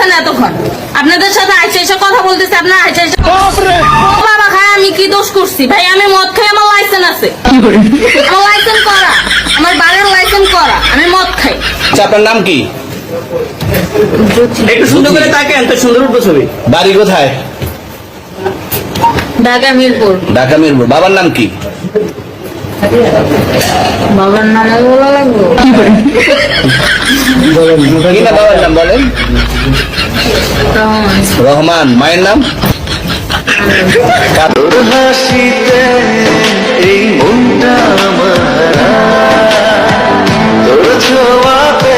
করতেছেন এতক্ষণ? আপনাদের সাথে আইসা এসে কথা বলতেছে, আপনার আইসা এসে বাবা খায়। আমি কি দোষ করছি ভাই? আমি মদ খাই, আমার লাইসেন্স আছে, আমার লাইসেন্স করা, আমার বাড়ির লাইসেন্স করা, আমি মদ খাই। আচ্ছা, আপনার নাম কি? একটু সুন্দর করে তাকেন, তো সুন্দর উঠবো ছবি। বাড়ি কোথায়? ঢাকা মিরপুর। ঢাকা মিরপুর। বাবার নাম কি? বাবার নাম বলা লাগবো? কি না বাবার নাম বলেন? রহমান। রহমান। মায়ের নাম? তোর হাসিতে এই মনটা আমার, তোর ছোঁয়াতে